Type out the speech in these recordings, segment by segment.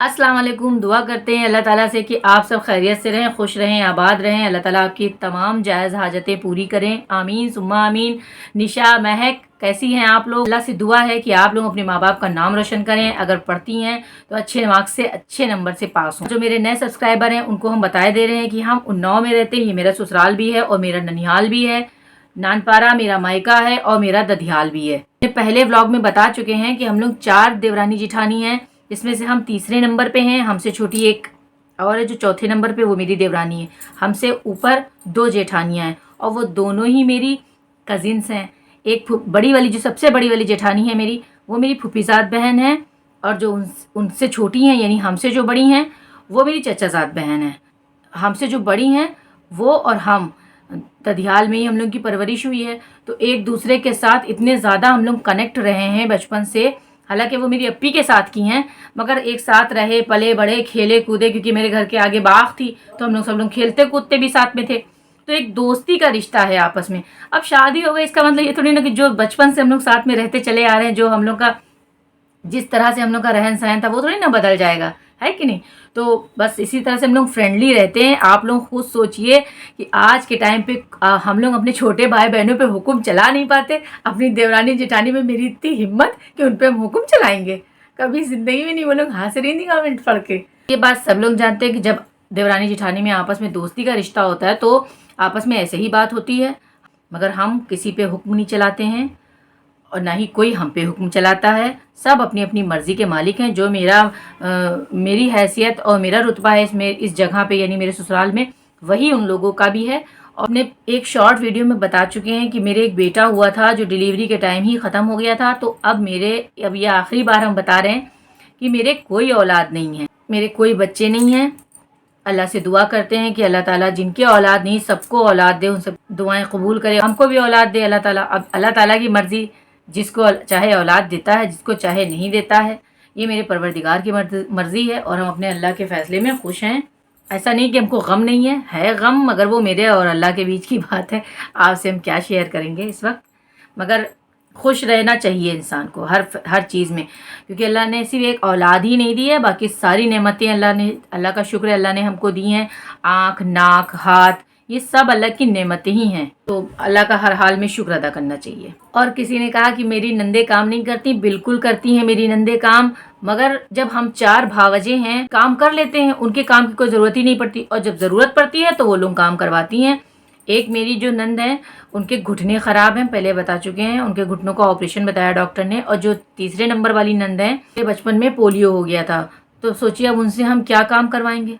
अस्सलाम वालेकुम। दुआ करते हैं अल्लाह ताला से कि आप सब खैरियत से रहें, खुश रहें, आबाद रहें। अल्लाह ताला आपकी तमाम जायज़ हाजतें पूरी करें, आमीन सुम्मा आमीन। निशा, महक, कैसी हैं आप लोग? अल्लाह से दुआ है कि आप लोग अपने माँ बाप का नाम रोशन करें। अगर पढ़ती हैं तो अच्छे मार्क्स से, अच्छे नंबर से पास हों। जो मेरे नए सब्सक्राइबर हैं उनको हम बताए दे रहे हैं कि हम उन्नाव में रहते हैं। ये मेरा ससुराल भी है और मेरा ननिहाल भी है। नानपारा मेरा मायका है और मेरा ददियाल भी है। पहले व्लॉग में बता चुके हैं कि हम लोग 4 देवरानी जिठानी हैं, इसमें से हम तीसरे नंबर पे हैं। हमसे छोटी एक और है जो चौथे नंबर पे, वो मेरी देवरानी है। हमसे ऊपर 2 जेठानियाँ हैं और वो दोनों ही मेरी कज़िन्स हैं। एक बड़ी वाली, जो सबसे बड़ी वाली जेठानी है मेरी, वो मेरी फूफीज़ाद बहन है। और जो उनसे छोटी हैं, यानी हमसे जो बड़ी हैं, वो मेरी चचाज़ाद बहन है। हमसे जो बड़ी हैं वो और हम ददियाल में ही हम लोग की परवरिश हुई है, तो एक दूसरे के साथ इतने ज़्यादा हम लोग कनेक्ट रहे हैं बचपन से। हालांकि वो मेरी अप्पी के साथ की हैं, मगर एक साथ रहे, पले बड़े, खेले कूदे, क्योंकि मेरे घर के आगे बाग थी तो हम लोग सब लोग खेलते कूदते भी साथ में थे। तो एक दोस्ती का रिश्ता है आपस में। अब शादी हो गई, इसका मतलब ये थोड़ी ना कि जो बचपन से हम लोग साथ में रहते चले आ रहे हैं, जो हम लोग का जिस तरह से हम लोग का रहन सहन था वो थोड़ी ना बदल जाएगा, है कि नहीं। तो बस इसी तरह से हम लोग फ्रेंडली रहते हैं। आप लोग खुद सोचिए कि आज के टाइम पे हम लोग अपने छोटे भाई बहनों पे हुक्म चला नहीं पाते। अपनी देवरानी जेठानी में मेरी इतनी हिम्मत कि उन पे हम हुक्म चलाएंगे, कभी ज़िंदगी में नहीं। वो लोग हंस रही थी कमेंट पढ़ के। ये बात सब लोग जानते हैं कि जब देवरानी जेठानी में आपस में दोस्ती का रिश्ता होता है तो आपस में ऐसे ही बात होती है। मगर हम किसी पे हुक्म नहीं चलाते हैं और ना ही कोई हम पे हुक्म चलाता है। सब अपनी अपनी मर्ज़ी के मालिक हैं। जो मेरी हैसियत और मेरा रुतबा है इस जगह पे, यानी मेरे ससुराल में, वही उन लोगों का भी है। और अपने एक शॉर्ट वीडियो में बता चुके हैं कि मेरे एक बेटा हुआ था जो डिलीवरी के टाइम ही ख़त्म हो गया था। तो अब ये आखिरी बार हम बता रहे हैं कि मेरे कोई औलाद नहीं है, मेरे कोई बच्चे नहीं हैं। अल्लाह से दुआ करते हैं कि अल्लाह ताला जिनके औलाद नहीं, सबको औलाद दे, उन सब दुआएं कबूल करे, हमको भी औलाद दे अल्लाह ताला। अब अल्लाह ताला की मर्ज़ी, जिसको चाहे औलाद देता है, जिसको चाहे नहीं देता है। ये मेरे परवरदिगार की मर्ज़ी है और हम अपने अल्लाह के फ़ैसले में खुश हैं। ऐसा नहीं कि हमको गम नहीं है गम, मगर वो मेरे और अल्लाह के बीच की बात है। आपसे हम क्या शेयर करेंगे इस वक्त। मगर खुश रहना चाहिए इंसान को हर चीज़ में, क्योंकि अल्लाह ने सिर्फ एक औलाद ही नहीं दी है, बाकी सारी नेमतें अल्लाह का शुक्र है अल्लाह ने हमको दी हैं। आँख, नाक, हाथ, ये सब अल्लाह की नेमतें ही हैं। तो अल्लाह का हर हाल में शुक्र अदा करना चाहिए। और किसी ने कहा कि मेरी नंदे काम नहीं करती, बिल्कुल करती हैं मेरी नंदे काम। मगर जब हम 4 भावजे हैं, काम कर लेते हैं, उनके काम की कोई ज़रूरत ही नहीं पड़ती। और जब ज़रूरत पड़ती है तो वो लोग काम करवाती हैं। एक मेरी जो नंद हैं, उनके घुटने ख़राब हैं, पहले बता चुके हैं, उनके घुटनों का ऑपरेशन बताया डॉक्टर ने। और जो तीसरे नंबर वाली नंद हैं, ये बचपन में पोलियो हो गया था। तो सोचिए अब उनसे हम क्या काम करवाएंगे।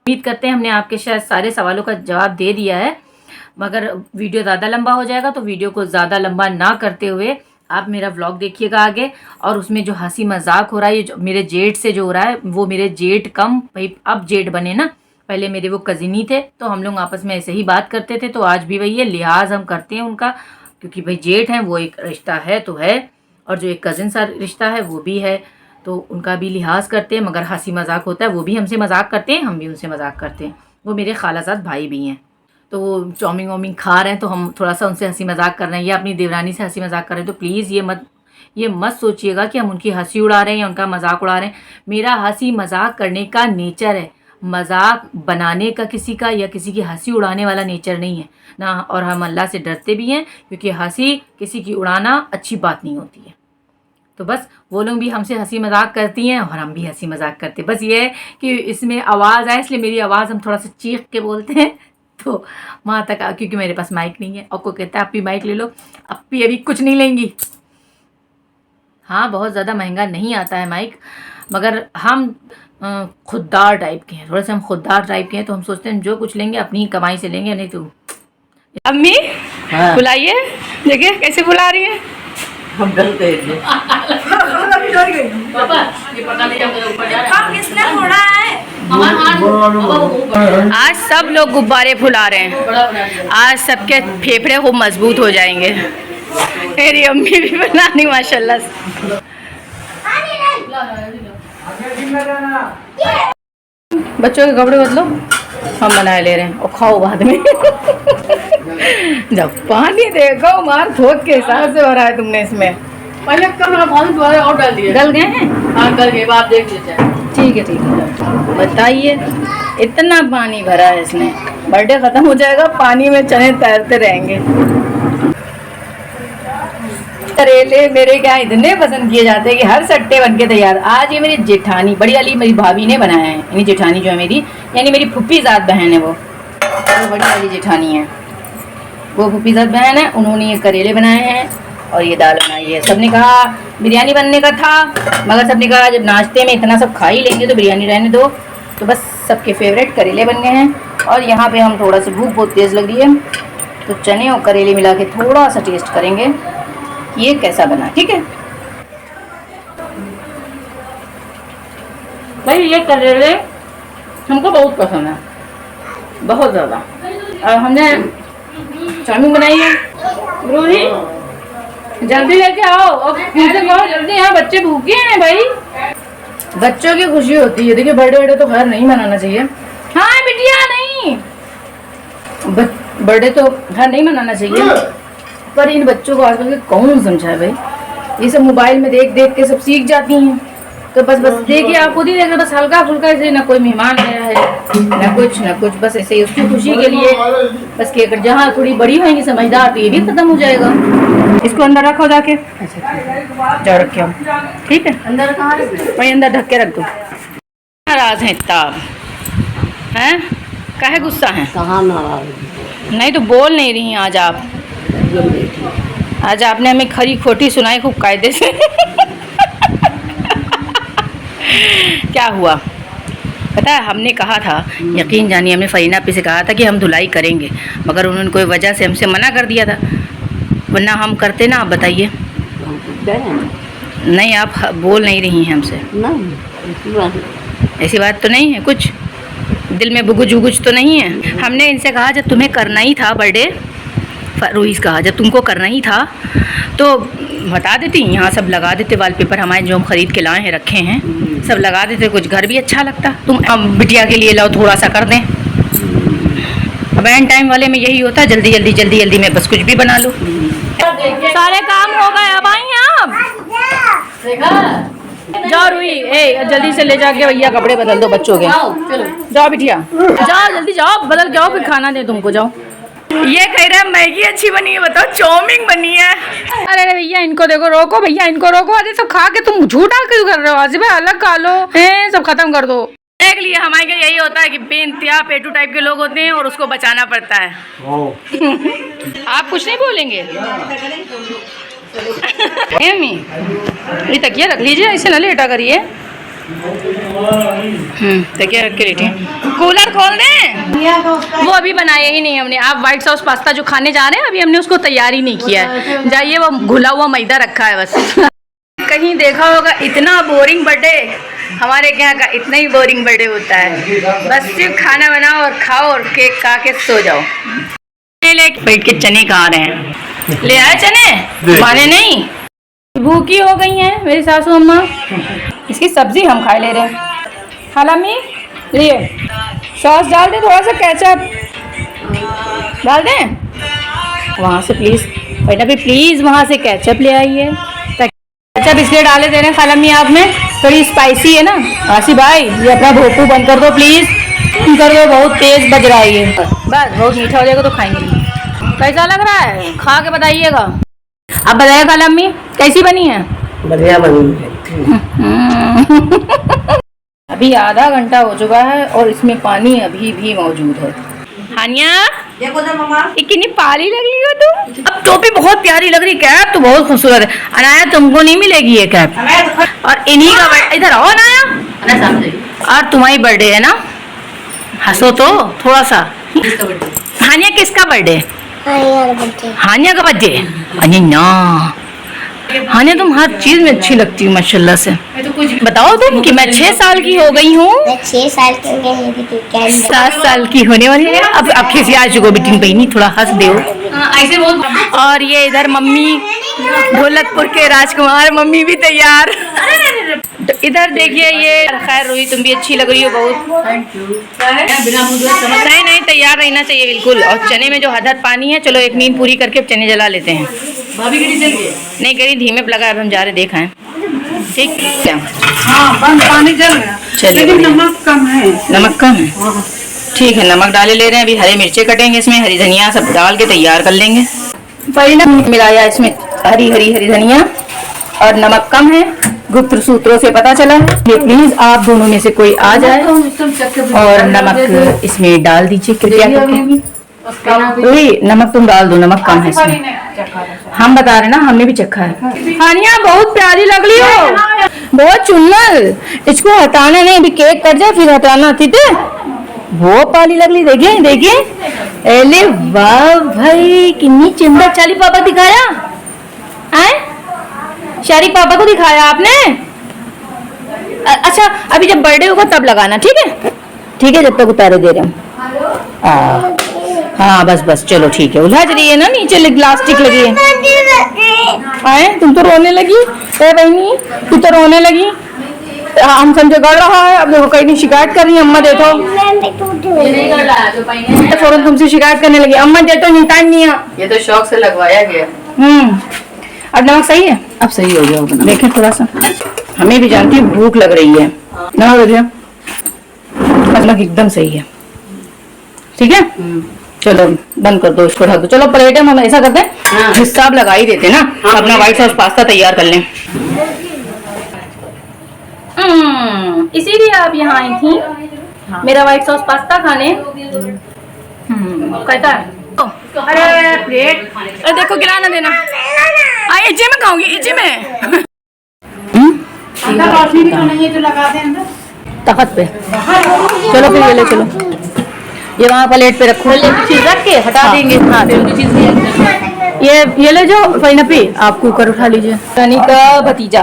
उम्मीद करते हैं हमने आपके शायद सारे सवालों का जवाब दे दिया है, मगर वीडियो ज़्यादा लंबा हो जाएगा, तो वीडियो को ज़्यादा लंबा ना करते हुए आप मेरा व्लॉग देखिएगा आगे। और उसमें जो हंसी मजाक हो रहा है, ये जो मेरे जेठ से जो हो रहा है, वो मेरे जेठ कम भाई अब जेठ बने ना, पहले मेरे वो कज़िन ही थे, तो हम लोग आपस में ऐसे ही बात करते थे। तो आज भी वही है, लिहाज हम करते हैं उनका, क्योंकि भाई जेठ हैं, वो एक रिश्ता है तो है, और जो एक कज़िन सा रिश्ता है वो भी है, तो उनका भी लिहाज करते हैं। मगर हंसी मजाक होता है, वो भी हमसे मजाक करते हैं, हम भी उनसे मजाक करते हैं। वो मेरे खालाजाद भाई भी हैं। तो वो चाउमीन वाउमीन खा रहे हैं तो हम थोड़ा सा उनसे हंसी मजाक कर रहे हैं, या अपनी देवरानी से हंसी मजाक कर रहे हैं। तो प्लीज़ ये मत सोचिएगा कि हम उनकी हंसी उड़ा रहे हैं या उनका मजाक उड़ा रहे हैं। मेरा हंसी मजाक करने का नेचर है, मजाक बनाने का किसी का या किसी की हंसी उड़ाने वाला नेचर नहीं है ना। और हम अल्लाह से डरते भी हैं, क्योंकि हंसी किसी की उड़ाना अच्छी बात नहीं होती है। तो बस वो लोग भी हमसे हंसी मजाक करती हैं और हम भी हंसी मजाक करते हैं। बस ये है कि इसमें आवाज़ आए, इसलिए मेरी आवाज़ हम थोड़ा सा चीख के बोलते हैं, तो वहाँ तक क्योंकि मेरे पास माइक नहीं है। और कोई कहता है अप्पी माइक ले लो, अप्पी अभी कुछ नहीं लेंगी। हाँ, बहुत ज़्यादा महंगा नहीं आता है माइक, मगर हम खुददार टाइप के हैं, थोड़े से हम खुददार टाइप के हैं। तो हम सोचते हैं जो कुछ लेंगे अपनी कमाई से लेंगे, नहीं तो अम्मी बुलाइए, देखिए कैसे बुला रही है। हम डरते हैं। आज सब लोग गुब्बारे फुला रहे हैं, आज सबके फेफड़े खूब मजबूत हो जाएंगे। मेरी अम्मी भी बनानी माशाल्लाह। बच्चों के कपड़े बदलो, हम बना ले रहे हैं और खाओ बाद में। जब पानी देखो मार थोक के हिसाब से हो रहा है तुमने इसमें। पहले कम पानी दोबारा और डाल दिया। गल गए हैं? हाँ गल गए, आप देख लीजिए। ठीक है। बताइए, इतना पानी भरा है इसमें, बर्थडे खत्म हो जाएगा, पानी में चने तैरते रहेंगे। करेले मेरे क्या इतने पसंद किए जाते हैं कि हर सट्टे बन के तैयार। आज ये मेरी जेठानी, बड़ी वाली मेरी भाभी ने बनाया है। यानी जेठानी जो है मेरी, यानी मेरी फुप्पीज़ाद बहन है, वो बड़ी वाली जेठानी है, वो फुप्पीज़ाद बहन है। उन्होंने ये करेले बनाए हैं और ये दाल बनाई है। सबने कहा बिरयानी बनने का था, मगर सबने कहा जब नाश्ते में इतना सब खा ही लेंगे तो बिरयानी रहने दो। तो बस सबके फेवरेट करेले बन गए हैं। और यहाँ पे हम थोड़ा सा, भूख बहुत तेज़ लग रही है, तो चने और करेले मिला के थोड़ा सा टेस्ट करेंगे ये कैसा बना। ठीक है भाई, ये करेले हमको बहुत पसंद है, बहुत ज़्यादा। और हमने चाउमीन बनाई है। रोही जल्दी लेके आओ और मुझे कहो जल्दी, यहाँ बच्चे भूखे हैं भाई। बच्चों की खुशी होती है। देखिए बर्थडे तो खैर नहीं मनाना चाहिए। हाँ बिटिया, नहीं बर्थडे तो खैर नहीं मनाना चाहिए, पर इन बच्चों को आजकल के कौन समझाए भाई। ये सब मोबाइल में देख देख के सब सीख जाती हैं। तो बस देखिए, आप खुद ही देख रहे, बस हल्का फुल्का ऐसे, ना कोई मेहमान आया है ना कुछ, बस ऐसे ही उसकी खुशी के लिए बस केक। जहाँ थोड़ी बड़ी होंगी समझदार तो ये भी खत्म हो जाएगा। इसको अंदर रखो जाके, जाओ रखे हो। ठीक है, अंदर कहाँ वही अंदर ढक के रख दो। नाराज हैं ताब हैं, काहे गुस्सा हैं? कहाँ नाराज? नहीं तो बोल नहीं रही हैं आज आप। आज आपने हमें खरी खोटी सुनाई खूब कायदे से। क्या हुआ पता है, हमने कहा था, यकीन जानिए, हमने फरीना पे से कहा था कि हम धुलाई करेंगे, मगर उन्होंने कोई वजह से हमसे मना कर दिया था, वरना हम करते ना। आप बताइए। नहीं, आप बोल नहीं रही हैं हमसे। ऐसी बात तो नहीं है, कुछ दिल में बुगुज उगुज तो नहीं है। हमने इनसे कहा जब तुम्हें करना ही था बर्थडे, रोहित कहा जब तुमको करना ही था तो बता देती, यहाँ सब लगा देते वॉलपेपर हमारे जो हम ख़रीद के लाए हैं, रखे हैं, सब लगा देते, कुछ घर भी अच्छा लगता। तुम अब बिटिया के लिए लाओ, थोड़ा सा कर दें। अब एंड टाइम वाले में यही होता है, जल्दी में बस कुछ भी बना लो। सारे काम हो गए, अब आई आप। जाओ रूही, ए जल्दी से ले जाके भैया कपड़े बदल दो बच्चों के। जाओ बिटिया, जाओ जल्दी जाओ, बदल जाओ, फिर खाना दे तुमको। जाओ। ये कह रहा है मैगी अच्छी बनी है, बताओ चाउमीन बनी है। अरे भैया इनको देखो, रोको भैया, इनको रोको। अरे सब खा के तुम झूठा क्यों कर रहे हो? आज भाई अलग खा लो, सब खत्म कर दो। देख लिए, हमारे यहाँ यही होता है कि बेइंतहा पेटू टाइप के लोग होते हैं और उसको बचाना पड़ता है। आप कुछ नहीं बोलेंगे? ये तकिया रख लीजिए, इसे न लेटा करिए। तकिया रख के लेटे। कूलर खोल दें। वो अभी बनाया ही नहीं हमने। आप व्हाइट सॉस पास्ता जो खाने जा रहे हैं, अभी हमने उसको तैयार ही नहीं किया है। जाइए, वो घुला हुआ मैदा रखा है बस। कहीं देखा होगा इतना बोरिंग बर्थडे, हमारे यहाँ का इतना ही बोरिंग बर्थडे होता है। बस सिर्फ खाना बनाओ और खाओ और केक खा के सो जाओ। ले पेट के चने कहाँ रहे हैं? ले आए चने? माने नहीं, भूखी हो गई हैं मेरी सासू अम्मा। इसकी सब्जी हम खा ले रहे हैं। हालामी लिए सॉस डाल दे, थोड़ा सा केचप डाल दें वहाँ से प्लीज़। बेटा भी प्लीज़ वहाँ से केचप ले आइए। केचप इसलिए डाले दे रहे हैं खालामी, आप में थोड़ी स्पाइसी है ना। आसी भाई ये अपना भोपू बंद कर दो प्लीज़, कर दो, बहुत तेज़ बज रहा है ये। बस बहुत मीठा हो जाएगा तो खाएंगे। कैसा लग रहा है? खा के बताइएगा। अब बताइए खालामी कैसी बनी है? बढ़िया बनी है। अभी आधा घंटा हो चुका है और इसमें पानी अभी भी मौजूद है। हानिया देखो ना मम्मा, ये कितनी पाली लग रही हो तुम। अब टोपी बहुत प्यारी लग रही, कैप तो बहुत खूबसूरत है। अनाया तुमको नहीं मिलेगी ये कैप। और इन्हीं का इधर आओ अनाया। और तुम्हारी बर्थडे है ना, हंसो तो थोड़ा सा। हानिया किसका बर्थडे? हानिया का बर्थडे। अरे ना हानिया, तुम हर चीज में अच्छी लगती हो माशाल्लाह से। बताओ तुम कि मैं 6 साल की हो गई हूँ। 6 साल की हो गई, 7 साल की होने वाली है। अब खिसिया चुको बेटी बहनी, थोड़ा हंस दो। ऐसे बहुत। और ये इधर मम्मी, ढोलकपुर के राजकुमार मम्मी भी तैयार। तो इधर देखिए ये। खैर रोही तुम भी अच्छी लग रही हो बहुत। Thank you. नहीं तैयार रहना चाहिए बिल्कुल। और चने में जो हद पानी है, चलो एक नींद पूरी करके चने जला लेते हैं। भाभी की डीजल की नहीं करी धीमे पे लगा, अब हम जा रहे देखा है। ठीक क्या? हाँ बंद, पानी जल गया चलिए, लेकिन बढ़िया। नमक कम है। नमक कम है, ठीक है। नमक डाले ले रहे हैं। अभी हरी मिर्चें कटेंगे इसमें, हरी धनिया सब डाल के तैयार कर लेंगे। पहले मिलाया इसमें हरी धनिया और नमक कम है, गुप्त सूत्रों से पता चला है। ये प्लीज आप दोनों में से कोई आ जाए और नमक इसमें डाल दीजिए कृपया करके। वही नमक तुम डाल दो, नमक कम है इसमें। हम बता रहे ना, हमने भी चखा है। हानिया बहुत प्यारी लग रही हो, बहुत चुन्नल। इसको हटाना नहीं, अभी केक कट जाए फिर हटाना, ठीक है? वो पाली लग रही, देखिए देखिए। अरे वाह भाई, कितनी चिंता। चाली पापा दिखाया आए, शारी पापा को दिखाया आपने? अच्छा अभी जब बर्थडे होगा तब लगाना, ठीक है? ठीक है, जब तक उतारे दे रहे हम। हाँ बस बस, चलो ठीक है। उलझ रही है ना, नीचे प्लास्टिक लगी है। आए, तुम तो रोने लगी। ए बहनी, तू तो रोने लगी। हम समझे गड़ रहा है, अब देखो कहीं नहीं शिकायत कर रही है। अम्मा देखो, फौरन तुमसे शिकायत करने लगी। अम्मा देखो नहीं, टाइम नहीं है। ये तो शौक से लगवाया गया। अब नमक सही है? अब सही हो गया होगा। देखें थोड़ा सा, हमें भी जानती है भूख लग रही है। नमक देखिए, नमक एकदम सही है। ठीक है, चलो बंद कर दो, इसको ढक दो। चलो प्लेट में हम ऐसा करते हैं, हिसाब लगा ही देते ना। अपना व्हाइट सॉस पास्ता तैयार कर लें। इसीलिए आप यहाँ आई थी मेरा व्हाइट सॉस पास्ता खाने। कहता है अरे प्लेट, अरे देखो गिरा ना देना। इजे में खाऊंगी, इजे में। अंदर रोशनी भी तो नहीं है, जो लगा दे अंदर तखत पे। चलो फिर ये ले चलो, ये वहाँ प्लेट पे रखो। चीज रख के हटा देंगे। हाँ ये ले जाओ फैनपी, आप कुकर उठा लीजिए। रानी का भतीजा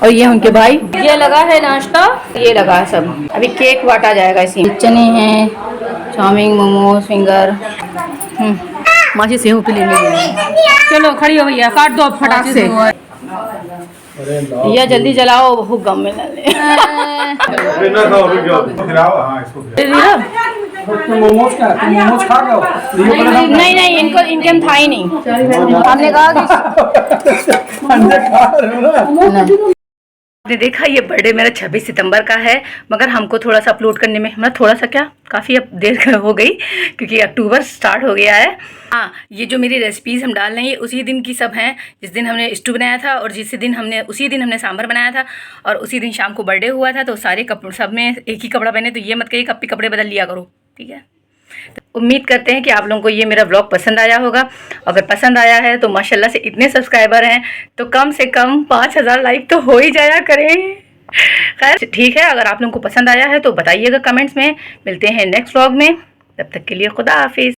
और ये उनके भाई। ये लगा है नाश्ता, ये लगा है सब। अभी केक बांटा जाएगा इसी में। चने हैं, चाउमीन, मोमोज, फिंगर। माची सेव पे लेने गए। चलो खड़ी हो भैया, काट दो फटाक से। ये जल्दी जलाओ, बहुत गम में ले। मोमोज क्या है? मोमोज खा गए? नहीं नहीं, इनको इनके हम था ही नहीं। हमने कहा कि आपने देखा ये बर्थडे मेरा 26 सितंबर का है, मगर हमको थोड़ा सा अपलोड करने में मतलब थोड़ा सा क्या काफ़ी अब देर हो गई, क्योंकि अक्टूबर स्टार्ट हो गया है। हाँ, ये जो मेरी रेसिपीज़ हम डाल रहे हैं ये उसी दिन की सब हैं, जिस दिन हमने स्टू बनाया था और उसी दिन हमने सांभर बनाया था और उसी दिन शाम को बर्थडे हुआ था। तो सारे कपड़े सब में एक ही कपड़ा पहने, तो ये मत कहिए कभी कपड़े बदल लिया करो, ठीक है? तो उम्मीद करते हैं कि आप लोगों को ये मेरा व्लॉग पसंद आया होगा। अगर पसंद आया है तो माशाल्लाह से इतने सब्सक्राइबर हैं तो कम से कम 5000 लाइक तो हो ही जाया करें। खैर ठीक है, अगर आप लोगों को पसंद आया है तो बताइएगा कमेंट्स में। मिलते हैं नेक्स्ट व्लॉग में, तब तक के लिए खुदा हाफिज़।